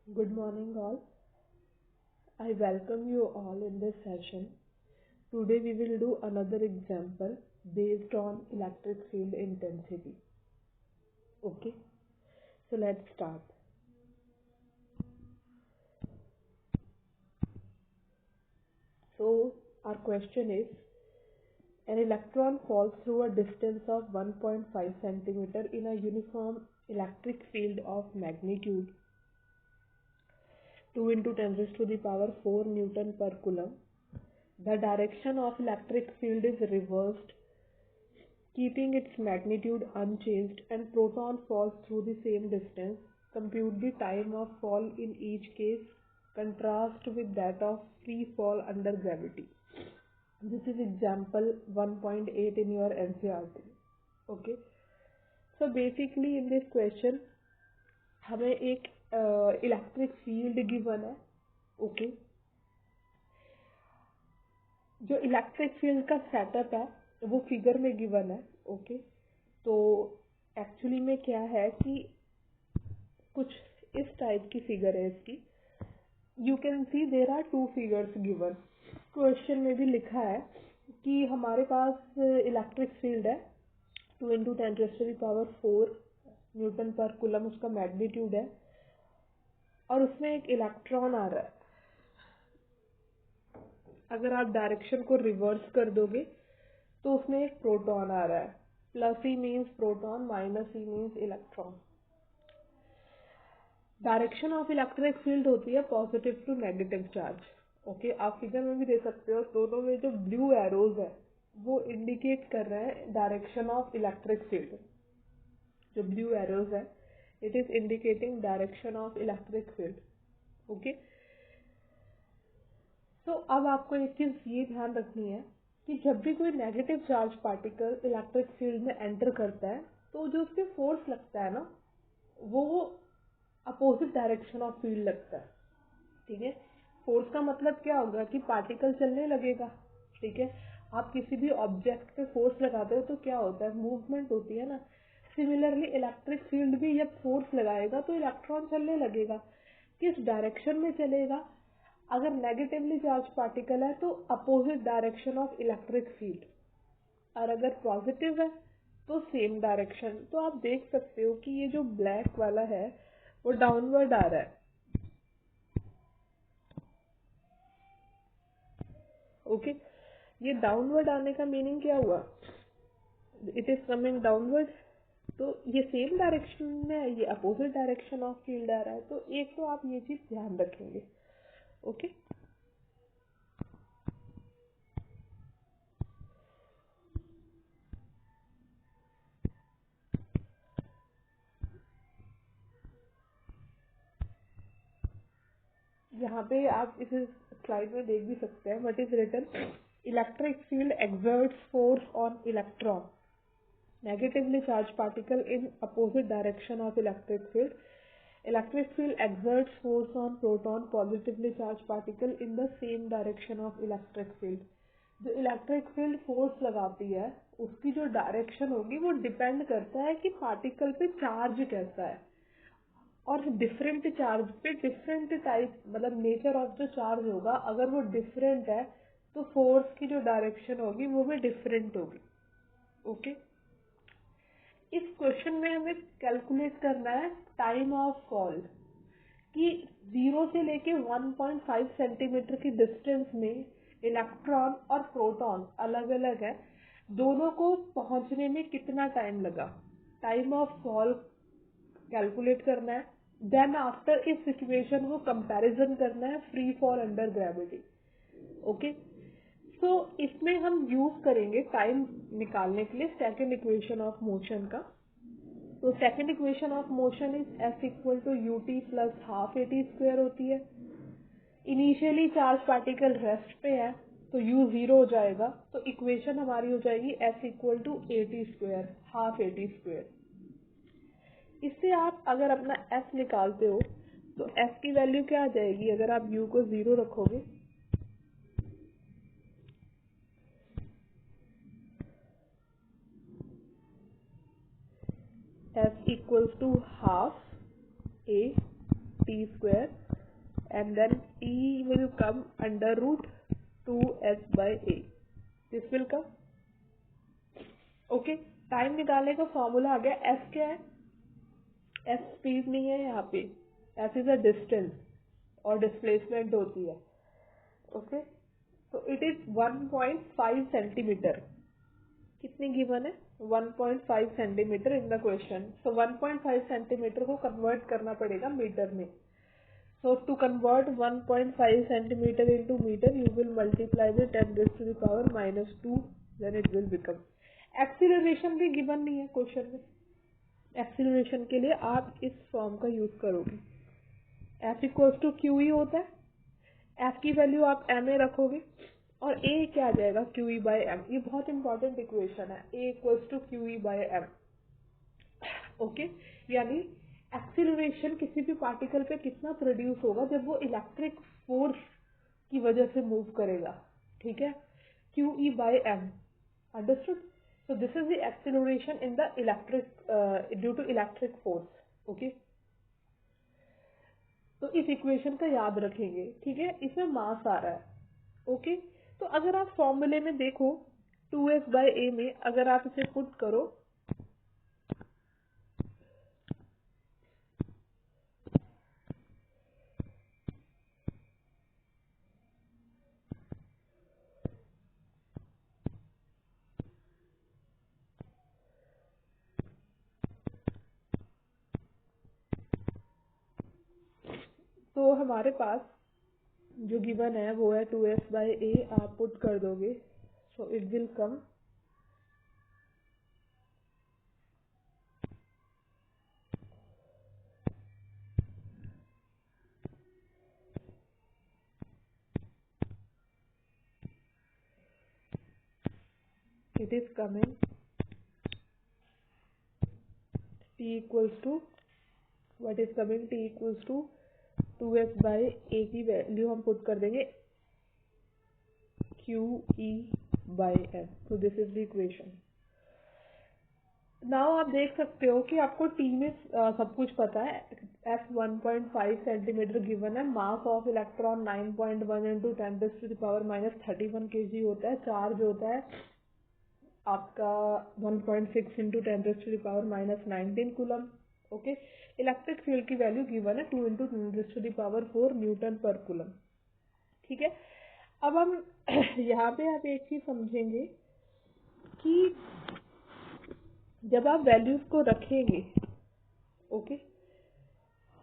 Good morning, all. I welcome you all in this session. Today we will do another example based on electric field intensity. Okay, so let's start. So, our question is an electron falls through a distance of 1.5 centimeter in a uniform electric field of magnitude 2 into 10 raised to the power 4 Newton per Coulomb. The direction of electric field is reversed, keeping its magnitude unchanged, and proton falls through the same distance. Compute the time of fall in each case. Contrast with that of free fall under gravity. This is example 1.8 in your NCERT. Okay. So basically in this question हमें एक electric field given है. Okay. जो electric field का setup है वो figure में given है. Okay. तो एक्चुअली में क्या है कि कुछ इस टाइप की फिगर है इसकी. You can see there are two figures given. Question में भी लिखा है कि हमारे पास इलेक्ट्रिक फील्ड है 2 into 10 raised to the power 4 newton पर कूलम उसका मैग्नीट्यूड है और उसमें एक इलेक्ट्रॉन आ रहा है. अगर आप डायरेक्शन को रिवर्स कर दोगे तो उसमें एक प्रोटॉन आ रहा है. Plus E means proton, minus E means electron. Direction of electric field होती है positive to negative charge. Okay. आप फिगर में भी दे सकते हो. दोनों में जो ब्लू एरोज है वो इंडिकेट कर रहे हैं डायरेक्शन ऑफ इलेक्ट्रिक फील्ड. जो ब्लू एरोज है it is indicating direction of electric field. Okay. तो अब आपको एक चीज ये ध्यान रखनी है कि जब भी कोई negative charge particle electric field में एंटर करता है तो जो उसके फोर्स लगता है ना वो अपोजिट डायरेक्शन ऑफ फील्ड लगता है. ठीक है. फोर्स का मतलब क्या होगा कि पार्टिकल चलने लगेगा. ठीक है. आप किसी भी ऑब्जेक्ट पे फोर्स लगाते हो तो क्या होता है, मूवमेंट होती है ना. सिमिलरली इलेक्ट्रिक फील्ड भी जब फोर्स लगाएगा तो इलेक्ट्रॉन चलने लगेगा. किस डायरेक्शन में चलेगा? अगर नेगेटिवली चार्ज पार्टिकल है तो opposite direction of electric field, और अगर पॉजिटिव है तो सेम डायरेक्शन. तो आप देख सकते हो कि ये जो ब्लैक वाला है वो डाउनवर्ड आ रहा है. ओके. ये डाउनवर्ड आने का मीनिंग क्या हुआ? It is coming downward. तो ये सेम डायरेक्शन में है, ये अपोजिट डायरेक्शन ऑफ फील्ड आ रहा है. तो एक तो आप ये चीज ध्यान रखेंगे. ओके. यहाँ पे आप इस स्लाइड में देख भी सकते हैं what is written. Electric field exerts force on electron, negatively charged particle in opposite direction of electric field. Electric field exerts force on proton, positively charged particle in the same direction of electric field. जो electric field force लगाती है उसकी जो direction होगी वो depend करता है कि पार्टिकल पे चार्ज कैसा है. और डिफरेंट चार्ज पे डिफरेंट टाइप मतलब नेचर ऑफ जो चार्ज होगा. अगर वो डिफरेंट है तो फोर्स की जो डायरेक्शन होगी वो भी डिफरेंट होगी. ओके. इस क्वेश्चन में हमें कैलकुलेट करना है टाइम ऑफ फॉल कि 0 से लेके 1.5 सेंटीमीटर की डिस्टेंस में इलेक्ट्रॉन और प्रोटॉन अलग अलग है. दोनों को पहुंचने में कितना टाइम लगा. टाइम ऑफ फॉल कैलकुलेट करना है. देन आफ्टर इस सिचुएशन को कंपैरिजन करना है free fall under gravity. Okay. तो इसमें हम यूज करेंगे टाइम निकालने के लिए सेकंड इक्वेशन ऑफ मोशन का. तो second equation of motion is S equal to U T plus half A T square होती है. इनिशियली चार्ज पार्टिकल रेस्ट पे है तो यू जीरो हो जाएगा. तो इक्वेशन हमारी हो जाएगी S equal to A T square, half A T square. इससे आप अगर अपना एस निकालते हो तो एस की वैल्यू क्या आ जाएगी अगर आप यू को जीरो रखोगे. S equals to half A t square and then t will come under root 2s by a. This will come. Okay, time निकालने का फॉर्मूला आ गया. s क्या है? s स्पीड नहीं है यहाँ पे, s इज अ डिस्टेंस और डिस्प्लेसमेंट होती है. ओके, तो इट इज 1.5 सेंटीमीटर. कितनी गिवन है? 1.5 centimetre in the question. So 1.5 centimetre को कन्वर्ट करना पड़ेगा मीटर में. So to convert 1.5 centimeter into meter, you will multiply with 10 raised to the power minus 2, then it will become. Acceleration भी given नहीं है question में. Acceleration के लिए आप इस फॉर्म का यूज करोगे. F equals to Q E होता है. F की वैल्यू आप एम ए रखोगे और A क्या आ जाएगा? Q E by M. ये बहुत इंपॉर्टेंट इक्वेशन है. A equals to Q E by M. Okay, यानी एक्सीलरेशन किसी भी पार्टिकल पे कितना प्रोड्यूस होगा जब वो इलेक्ट्रिक फोर्स की वजह से मूव करेगा. ठीक है, Q E by M. Understood? So this is the acceleration in the electric due to electric force. Okay, तो इस इक्वेशन का याद रखेंगे. ठीक है, इसमें मास आ रहा है. ओके, तो अगर आप फॉर्मूले में देखो 2s बाई ए में अगर आप इसे पुट करो तो हमारे पास जो गिवन है वो है 2s बाई ए. आप पुट कर दोगे, so it will come it is coming t equals to what is coming t equals to 2s by a की वैल्यू हम पुट कर देंगे q e by m. so this is the equation. Now आप देख सकते हो कि आपको टी में सब कुछ पता है. f 1.5 सेंटीमीटर गिवन है. Mass of electron 9.1 into 10 to the power minus 31 kg होता है. चार्ज होता है आपका 1.6 into 10 to the power minus 19 coulomb. Okay, electric field की वैल्यू गिवन है 2 into 10 to the power 4 newton पर कूलम. ठीक है, अब हम यहाँ पे आप एक चीज समझेंगे कि जब आप वैल्यूज को रखेंगे, ओके,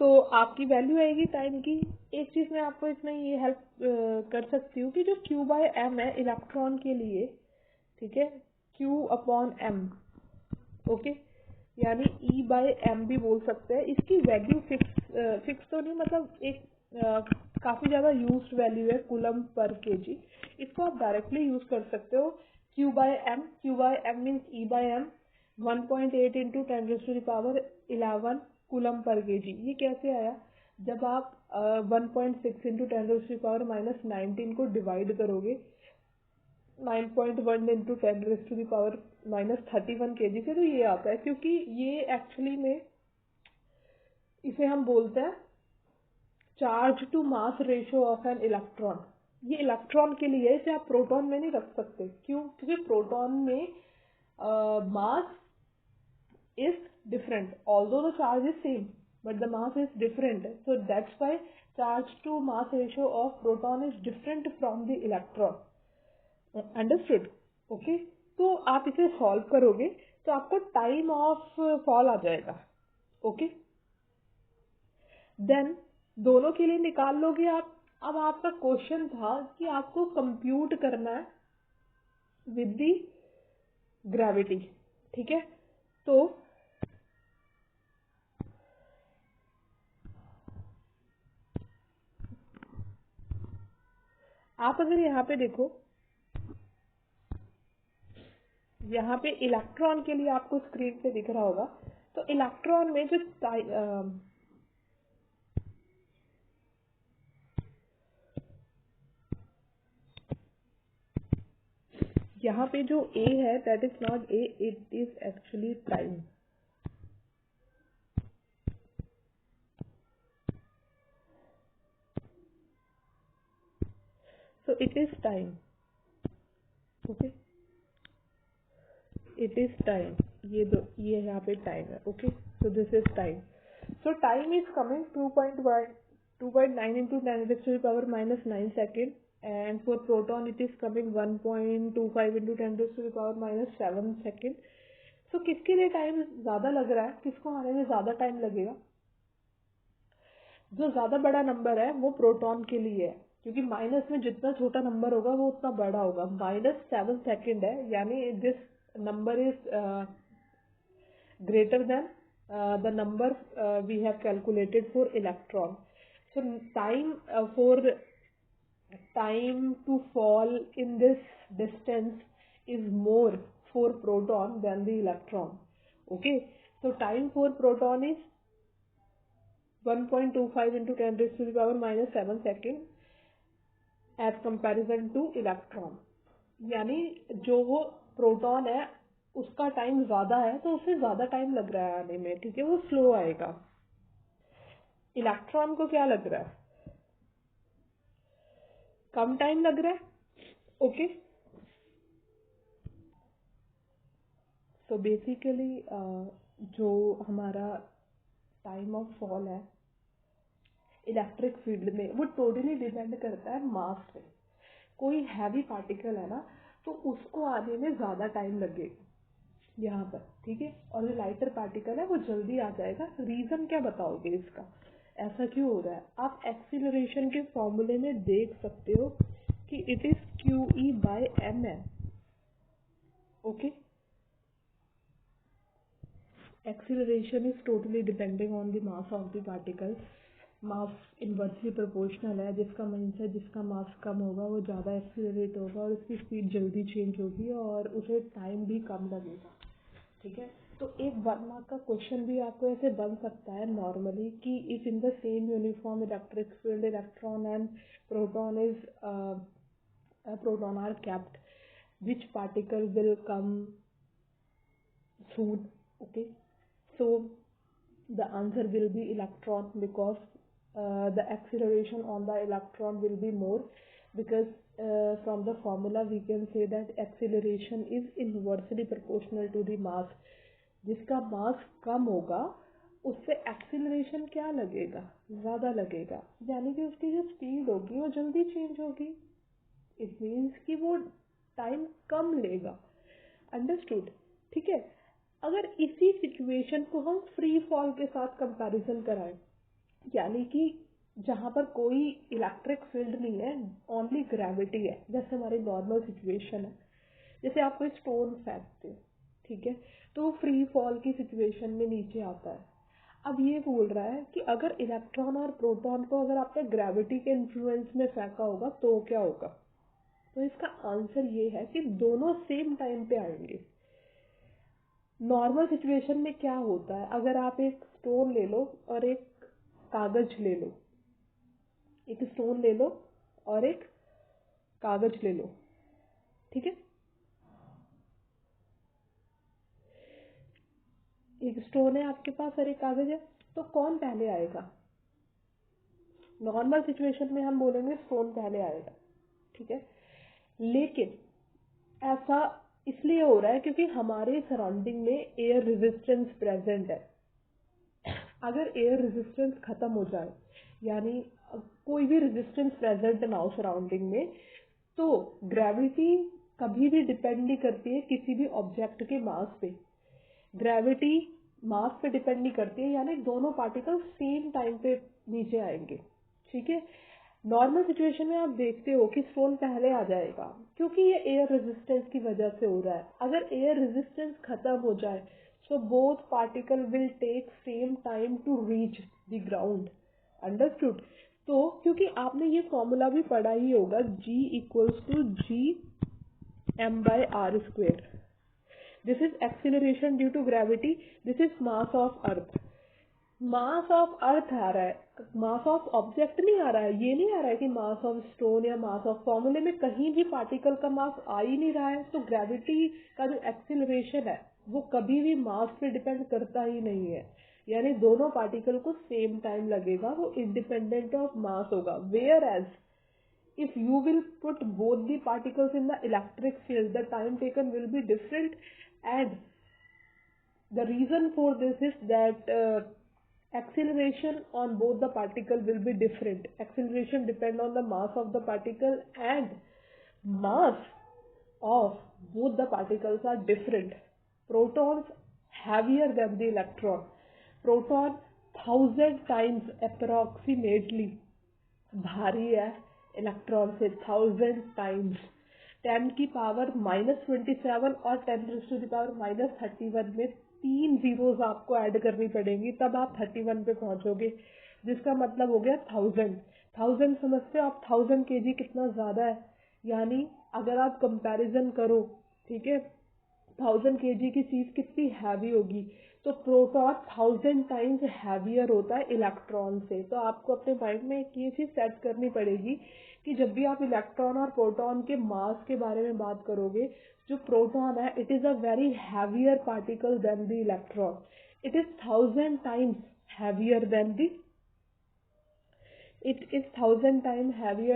तो आपकी वैल्यू आएगी टाइम की. एक चीज मैं आपको इसमें ये हेल्प कर सकती हूँ कि जो Q बाय एम है इलेक्ट्रॉन के लिए, ठीक है, Q अपॉन एम. ओके, यानी E बाय एम भी बोल सकते हैं. इसकी वैल्यू फिक्स तो नहीं, मतलब एक काफी ज्यादा यूज्ड वैल्यू है कूलम पर केजी. इसको आप डायरेक्टली यूज कर सकते हो. Q by M means E by M 1.8 into 10 to the power 11 coulomb पर केजी. ये कैसे आया? जब आप 1.6 into 10 to the power minus 19 को डिवाइड करोगे 9.1 into 10 to the power minus 31 kg से, तो ये आता है. क्योंकि ये एक्चुअली में इसे हम बोलते हैं charge to mass ratio of an electron. ये इलेक्ट्रॉन के लिए, इसे आप प्रोटॉन में नहीं रख सकते. क्यों? क्योंकि प्रोटॉन में mass is different. Although the charge is same but the mass is different. So that's why charge to mass ratio of proton is different from the electron. Understood? Okay, तो आप इसे सॉल्व करोगे तो आपको time of fall आ जाएगा. Okay, then दोनों के लिए निकाल लोगे आप. अब आपका क्वेश्चन था कि आपको कंप्यूट करना है विद दी ग्रेविटी. ठीक है, तो आप अगर यहाँ पे देखो, यहाँ पे इलेक्ट्रॉन के लिए आपको स्क्रीन पे दिख रहा होगा. तो इलेक्ट्रॉन में जो यहाँ पे जो A है that is not A, it is actually time. It is time. Okay, it is time. ये यहाँ पे टाइम है. Okay, so this is time. So time is coming 2.9 into 10⁻⁻⁹ second, and for proton it is coming 1.25 into 10⁻⁻7 second. So किसके लिए time ज्यादा लग रहा है, किसको आने में ज्यादा टाइम लगेगा? जो ज्यादा बड़ा नंबर है वो प्रोटॉन के लिए है, क्योंकि माइनस में जितना छोटा नंबर होगा वो उतना बड़ा होगा. -7 सेकेंड है, यानी this number is greater than the number we have calculated for electron. So time to fall in this distance is more for proton than the electron. Okay, so time for proton is 1.25 into 10⁻⁻7 second as comparison to electron. यानी जो वो proton है उसका time ज्यादा है तो उसे ज्यादा टाइम लग रहा है आने में. ठीक है, वो स्लो आएगा. इलेक्ट्रॉन को क्या लग रहा है? कम टाइम लग रहा है. ओके, सो बेसिकली जो हमारा टाइम ऑफ फॉल है इलेक्ट्रिक फील्ड में वो टोटली डिपेंड करता है मास पे. कोई हैवी पार्टिकल है ना तो उसको आने में ज्यादा टाइम लगेगा यहाँ पर. ठीक है, और जो लाइटर पार्टिकल है वो जल्दी आ जाएगा. रीजन क्या बताओगे इसका, ऐसा क्यों हो रहा है? आप एक्सीलरेशन के फॉर्मूले में देख सकते हो कि इट इज QE/m है. Okay, acceleration is totally depending on the mass of the particle. Mass inversely proportional है. जिसका मीन्स है जिसका मास कम होगा वो ज़्यादा एक्सीलरेट होगा और उसकी स्पीड जल्दी चेंज होगी और उसे टाइम भी कम लगेगा. ठीक है, तो एक 1 मार्क का क्वेश्चन भी आपको ऐसे बन सकता है नॉर्मली कि if in the same uniform electric field electron and proton are kept, which particle will come soon? Okay, so the answer will be electron, because the acceleration on the electron will be more, because from the formula we can say that acceleration is inversely proportional to the mass. जिसका मास कम होगा उससे acceleration क्या लगेगा, ज्यादा लगेगा. यानी कि उसकी जो स्पीड होगी वो जल्दी चेंज होगी. इट मीन्स कि वो टाइम कम लेगा. अंडरस्टूड? ठीक है, अगर इसी सिचुएशन को हम फ्री फॉल के साथ कंपैरिजन कराएं, यानी कि जहां पर कोई इलेक्ट्रिक फील्ड नहीं है, ओनली ग्रेविटी है, जैसे हमारी नॉर्मल सिचुएशन है, जैसे आप कोई स्टोन फेंकते हो. ठीक है, तो वो फ्री फॉल की सिचुएशन में नीचे आता है. अब ये बोल रहा है कि अगर इलेक्ट्रॉन और प्रोटॉन को अगर आपने ग्रेविटी के इन्फ्लुएंस में फेंका होगा तो क्या होगा? तो इसका आंसर ये है कि दोनों सेम टाइम पे आएंगे. नॉर्मल सिचुएशन में क्या होता है, अगर आप एक स्टोन ले लो और एक कागज ले लो, एक स्टोन ले लो और एक कागज ले लो. ठीक है, एक स्टोन है आपके पास और एक कागज है, तो कौन पहले आएगा? नॉर्मल सिचुएशन में हम बोलेंगे स्टोन पहले आएगा. ठीक है, लेकिन ऐसा इसलिए हो रहा है क्योंकि हमारे सराउंडिंग में एयर रेजिस्टेंस प्रेजेंट है. अगर एयर रेजिस्टेंस खत्म हो जाए, यानी कोई भी रेजिस्टेंस प्रेजेंट ना हो सराउंडिंग में, तो ग्रेविटी कभी भी डिपेंड नहीं करती है किसी भी ऑब्जेक्ट के मास पे. ग्रेविटी मास पे डिपेंड नहीं करती है, यानी दोनों पार्टिकल सेम टाइम पे नीचे आएंगे. ठीक है, नॉर्मल सिचुएशन में आप देखते हो कि स्टोन पहले आ जाएगा क्योंकि ये एयर रेजिस्टेंस की वजह से हो रहा है. अगर एयर रेजिस्टेंस खत्म हो जाए so both particle will take same time to reach the ground. Understood? तो क्योंकि आपने ये फॉर्मूला भी पढ़ा ही होगा, G equals to G m by r square. This is acceleration due to gravity. This is mass of earth. Mass of earth आ रहा है, मास ऑफ ऑब्जेक्ट नहीं आ रहा है. ये नहीं आ रहा है कि मास ऑफ स्टोन या मास ऑफ, फॉर्मूले में कहीं भी पार्टिकल का मास आ ही नहीं रहा है. तो ग्रेविटी का जो एक्सीलरेशन है वो कभी भी मास पे डिपेंड करता ही नहीं है, यानी दोनों पार्टिकल को सेम टाइम लगेगा, वो इंडिपेंडेंट ऑफ मास होगा. Whereas if you will put both the particles in the electric field, the time taken will be different, and the reason for this is that acceleration on both the particle will be different. Acceleration depend on the mass of the particle, and mass of both the particles are different. Protons heavier than the electron. Proton 1000 times approximately भारी है electron से 1000 times. 10 की power -27 और 10⁻⁻31 में 3 zeros आपको add करनी पड़ेंगी, तब आप 31 पे पहुंचोगे, जिसका मतलब हो गया 1000 समझते हो आप. 1000 kg कितना ज्यादा है, यानी अगर आप कंपैरिजन करो, ठीक है, 1000 kg की चीज कितनी हैवी होगी, तो प्रोटॉन 1000 टाइम्स हैवियर होता है इलेक्ट्रॉन से. तो आपको अपने माइंड में एक ये चीज सेट करनी पड़ेगी कि जब भी आप इलेक्ट्रॉन और प्रोटॉन के मास के बारे में बात करोगे, जो प्रोटॉन है it is a very heavier particle than the electron. It is 1000 times heavier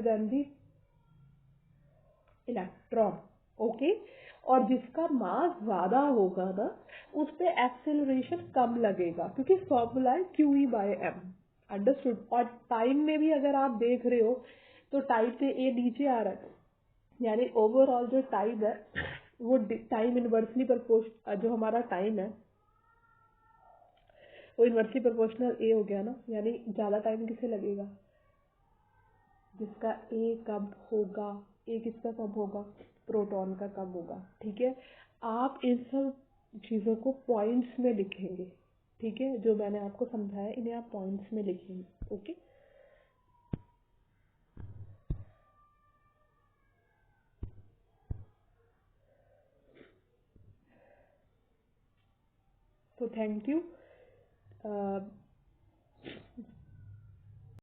than the electron. Okay, और जिसका मास ज्यादा होगा ना, उस पे एक्सेलरेशन कम लगेगा, क्योंकि फॉर्मूला है QE/m. अंडरस्टूड. और टाइम में भी अगर आप देख रहे हो तो टाइम से ए नीचे आ रहा है, यानी ओवरऑल जो टाइम है वो टाइम इनवर्सली प्रोपोर्शनल, जो हमारा टाइम है वो इनवर्सली प्रोपोर्शनल ए हो गया ना, यानी ज्यादा टाइम किसे लगेगा, जिसका ए कम होगा. ए किसका कम होगा, प्रोटॉन का कम होगा. ठीक है, आप इन सब चीजों को पॉइंट्स में लिखेंगे. ठीक है, जो मैंने आपको समझाया इन्हें आप पॉइंट्स में लिखेंगे. ओके, तो थैंक यू.